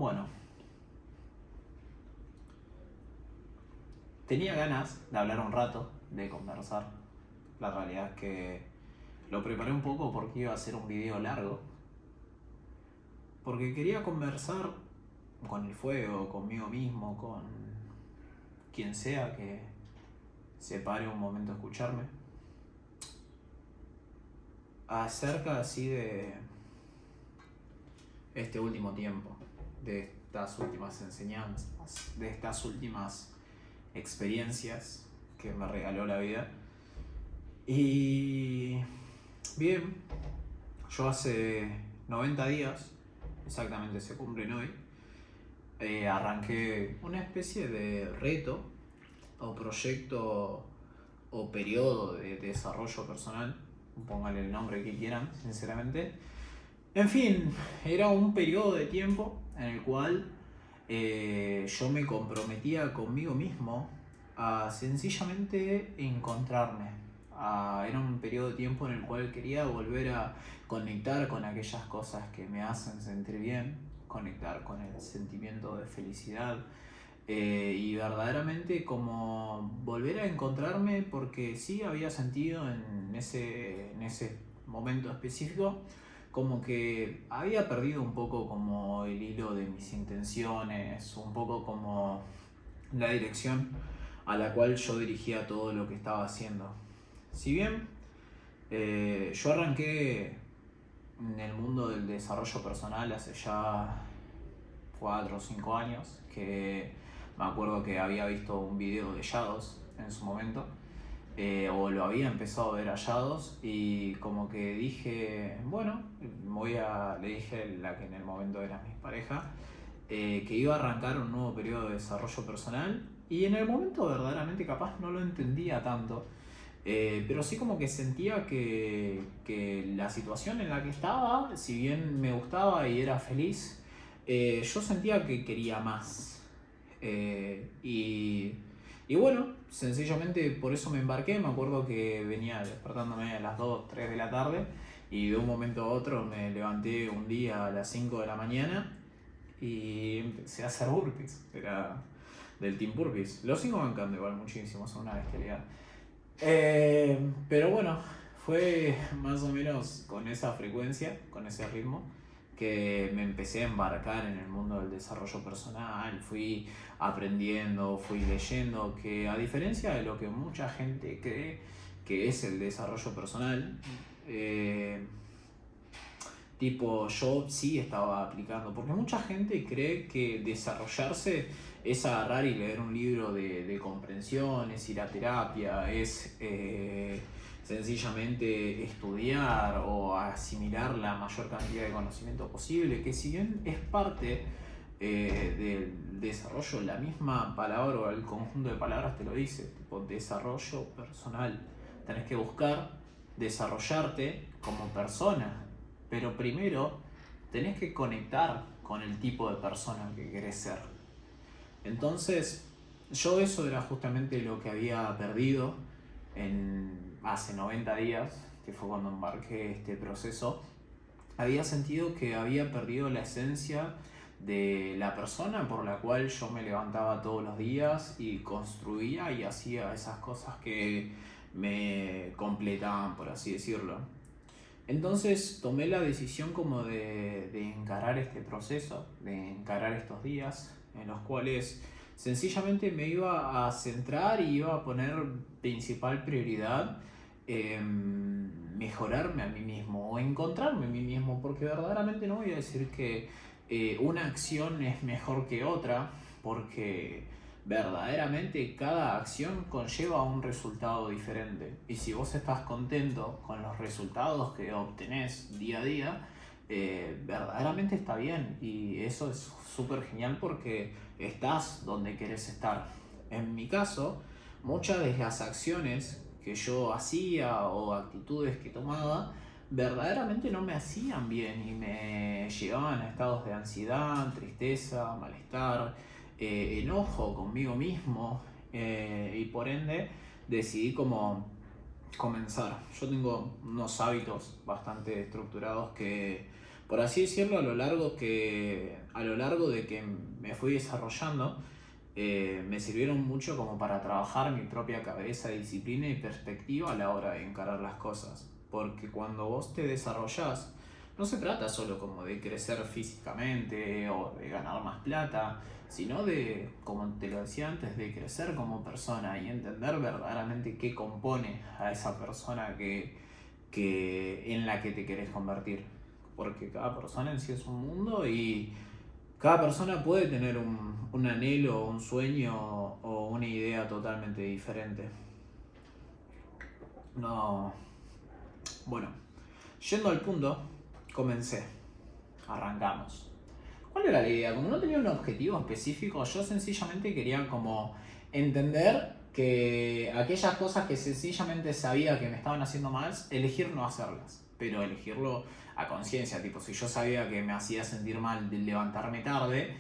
Bueno, tenía ganas de hablar un rato, de conversar. La realidad es que lo preparé un poco porque iba a hacer un video largo. Porque quería conversar con el fuego, conmigo mismo, con quien sea que se pare un momento a escucharme. Acerca así de este último tiempo, de estas últimas enseñanzas, de estas últimas experiencias que me regaló la vida. Y bien, yo hace 90 días, exactamente se cumplen hoy, arranqué una especie de reto o proyecto o periodo de desarrollo personal, pónganle el nombre que quieran, sinceramente. En fin, era un periodo de tiempo en el cual yo me comprometía conmigo mismo a sencillamente encontrarme. Era un periodo de tiempo en el cual quería volver a conectar con aquellas cosas que me hacen sentir bien, conectar con el sentimiento de felicidad, y verdaderamente como volver a encontrarme, porque sí había sentido en ese momento específico como que había perdido un poco como el hilo de mis intenciones, un poco como la dirección a la cual yo dirigía todo lo que estaba haciendo. Si bien yo arranqué en el mundo del desarrollo personal hace ya 4 o 5 años, que me acuerdo que había visto un video de Yados en su momento, o lo había empezado a ver a Yados, y como que dije, bueno, le dije a la que en el momento era mi pareja, que iba a arrancar un nuevo periodo de desarrollo personal, y en el momento verdaderamente capaz no lo entendía tanto, pero sí como que sentía que la situación en la que estaba, si bien me gustaba y era feliz, yo sentía que quería más. Y bueno, sencillamente por eso me embarqué. Me acuerdo que venía despertándome a las 2, 3 de la tarde, y de un momento a otro me levanté un día a las 5 de la mañana y empecé a hacer burpees. Era del Team Burpees. Lo sigo bancando igual muchísimo, son una bestialidad. Pero bueno, fue más o menos con esa frecuencia, con ese ritmo, que me empecé a embarcar en el mundo del desarrollo personal. Fui aprendiendo, fui leyendo, que a diferencia de lo que mucha gente cree que es el desarrollo personal, tipo yo sí estaba aplicando, porque mucha gente cree que desarrollarse es agarrar y leer un libro de comprensión, es ir a terapia, es sencillamente estudiar o asimilar la mayor cantidad de conocimiento posible, que si bien es parte del desarrollo, la misma palabra o el conjunto de palabras te lo dice, tipo desarrollo personal. Tenés que buscar desarrollarte como persona, pero primero tenés que conectar con el tipo de persona que querés ser. Entonces, yo eso era justamente lo que había perdido hace 90 días, que fue cuando embarqué este proceso. Había sentido que había perdido la esencia de la persona por la cual yo me levantaba todos los días y construía y hacía esas cosas que me completaban, por así decirlo. Entonces tomé la decisión como de encarar este proceso, de encarar estos días en los cuales sencillamente me iba a centrar y iba a poner principal prioridad en mejorarme a mí mismo o encontrarme a mí mismo, porque verdaderamente no voy a decir que una acción es mejor que otra, porque verdaderamente cada acción conlleva un resultado diferente, y si vos estás contento con los resultados que obtenés día a día, verdaderamente está bien, y eso es súper genial porque estás donde querés estar. En mi caso, muchas de las acciones que yo hacía o actitudes que tomaba verdaderamente no me hacían bien y me llevaban a estados de ansiedad, tristeza, malestar, enojo conmigo mismo, y por ende decidí como comenzar. Yo tengo unos hábitos bastante estructurados que por así decirlo, a lo largo de que me fui desarrollando, me sirvieron mucho como para trabajar mi propia cabeza, disciplina y perspectiva a la hora de encarar las cosas. Porque cuando vos te desarrollás, no se trata solo como de crecer físicamente o de ganar más plata, sino de, como te lo decía antes, de crecer como persona y entender verdaderamente qué compone a esa persona en la que te querés convertir. Porque cada persona en sí es un mundo y cada persona puede tener un anhelo, un sueño o una idea totalmente diferente. No. Bueno, yendo al punto, arrancamos. ¿Cuál era la idea? Como no tenía un objetivo específico, yo sencillamente quería como entender que aquellas cosas que sencillamente sabía que me estaban haciendo mal, elegir no hacerlas, pero elegirlo a conciencia. Tipo, si yo sabía que me hacía sentir mal de levantarme tarde,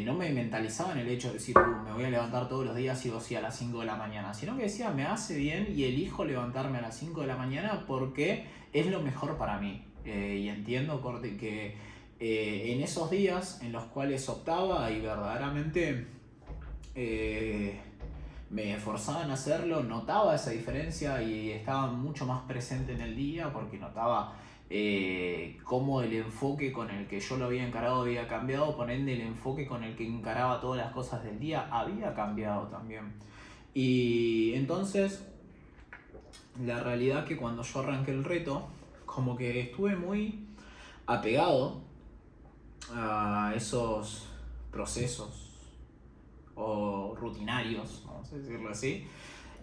no me mentalizaba en el hecho de decir, me voy a levantar todos los días y o sí a las 5 de la mañana, sino que decía, me hace bien y elijo levantarme a las 5 de la mañana porque es lo mejor para mí. Y entiendo que en esos días en los cuales optaba y verdaderamente me esforzaba en hacerlo, notaba esa diferencia y estaba mucho más presente en el día porque notaba cómo el enfoque con el que yo lo había encarado había cambiado, por ende el enfoque con el que encaraba todas las cosas del día había cambiado también. Y entonces la realidad que cuando yo arranqué el reto, como que estuve muy apegado a esos procesos o rutinarios, vamos a decirlo así,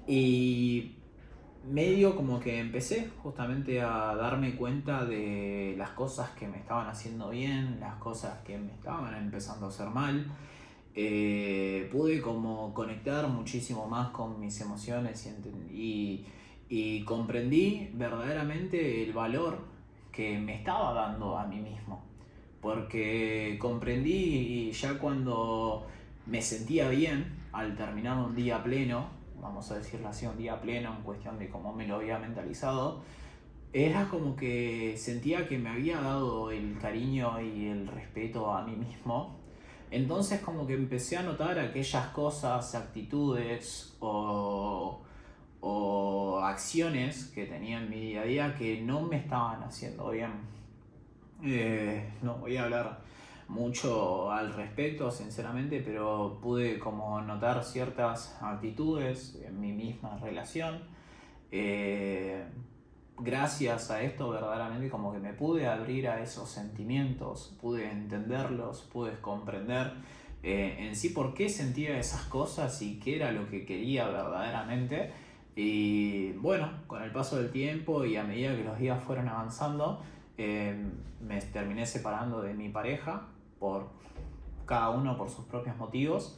y medio como que empecé justamente a darme cuenta de las cosas que me estaban haciendo bien, las cosas que me estaban empezando a hacer mal. Pude como conectar muchísimo más con mis emociones y comprendí verdaderamente el valor que me estaba dando a mí mismo. Porque comprendí ya cuando me sentía bien al terminar un día pleno, vamos a decirlo así, un día pleno en cuestión de cómo me lo había mentalizado, era como que sentía que me había dado el cariño y el respeto a mí mismo. Entonces como que empecé a notar aquellas cosas, actitudes o acciones que tenía en mi día a día que no me estaban haciendo bien. No voy a hablar mucho al respecto, sinceramente, pero pude como notar ciertas actitudes en mi misma relación. Gracias a esto verdaderamente como que me pude abrir a esos sentimientos, pude entenderlos, pude comprender en sí por qué sentía esas cosas y qué era lo que quería verdaderamente. Y bueno, con el paso del tiempo y a medida que los días fueron avanzando, me terminé separando de mi pareja por cada uno por sus propios motivos,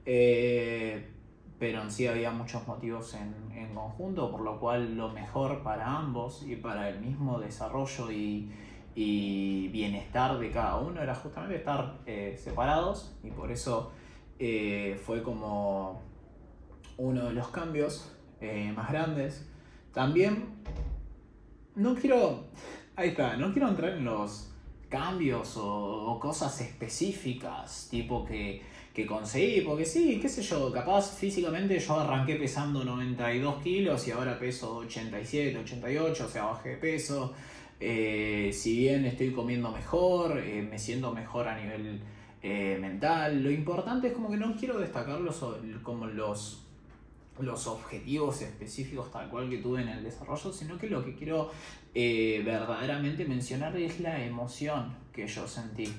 pero en sí había muchos motivos en conjunto, por lo cual lo mejor para ambos y para el mismo desarrollo y bienestar de cada uno era justamente estar separados, y por eso fue como uno de los cambios más grandes. También no quiero entrar en los cambios o cosas específicas, tipo que conseguí, porque sí, qué sé yo, capaz físicamente yo arranqué pesando 92 kilos y ahora peso 87, 88, o sea, bajé de peso. Si bien estoy comiendo mejor, me siento mejor a nivel mental, lo importante es como que no quiero destacar como los objetivos específicos tal cual que tuve en el desarrollo, sino que lo que quiero verdaderamente mencionar es la emoción que yo sentí.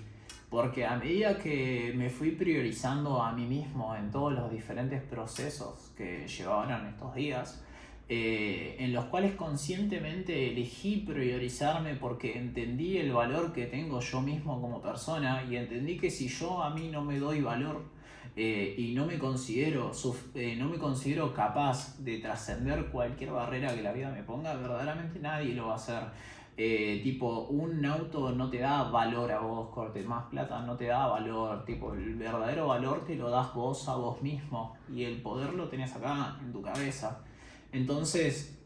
Porque a medida que me fui priorizando a mí mismo en todos los diferentes procesos que llevaban estos días, en los cuales conscientemente elegí priorizarme porque entendí el valor que tengo yo mismo como persona y entendí que si yo a mí no me doy valor y no me considero capaz de trascender cualquier barrera que la vida me ponga, verdaderamente nadie lo va a hacer. Tipo, un auto no te da valor a vos, corte, más plata no te da valor, tipo, el verdadero valor te lo das vos a vos mismo y el poder lo tenés acá en tu cabeza. Entonces,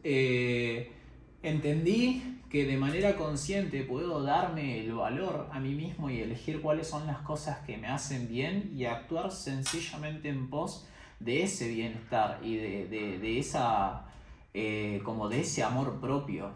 entendí que de manera consciente puedo darme el valor a mí mismo y elegir cuáles son las cosas que me hacen bien y actuar sencillamente en pos de ese bienestar y de esa, como de ese amor propio.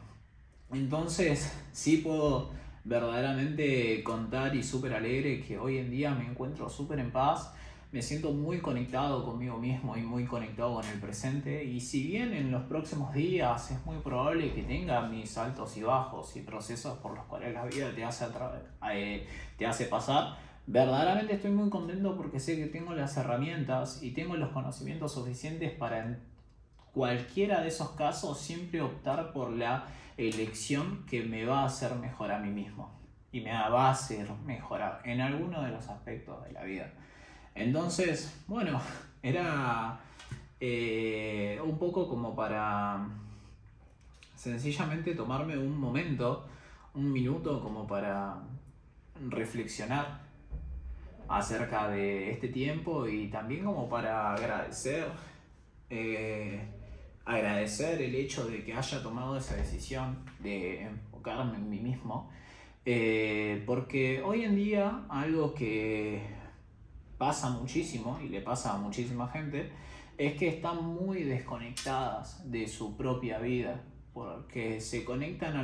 Entonces, sí puedo verdaderamente contar y súper alegre que hoy en día me encuentro súper en paz, me siento muy conectado conmigo mismo y muy conectado con el presente. Y si bien en los próximos días es muy probable que tenga mis altos y bajos y procesos por los cuales la vida te hace pasar, verdaderamente estoy muy contento porque sé que tengo las herramientas y tengo los conocimientos suficientes para en cualquiera de esos casos siempre optar por la elección que me va a hacer mejor a mí mismo y me va a hacer mejorar en alguno de los aspectos de la vida. Entonces, bueno, era un poco como para sencillamente tomarme un momento, un minuto como para reflexionar acerca de este tiempo y también como para agradecer el hecho de que haya tomado esa decisión de enfocarme en mí mismo, porque hoy en día algo que pasa muchísimo y le pasa a muchísima gente es que están muy desconectadas de su propia vida, porque se conectan a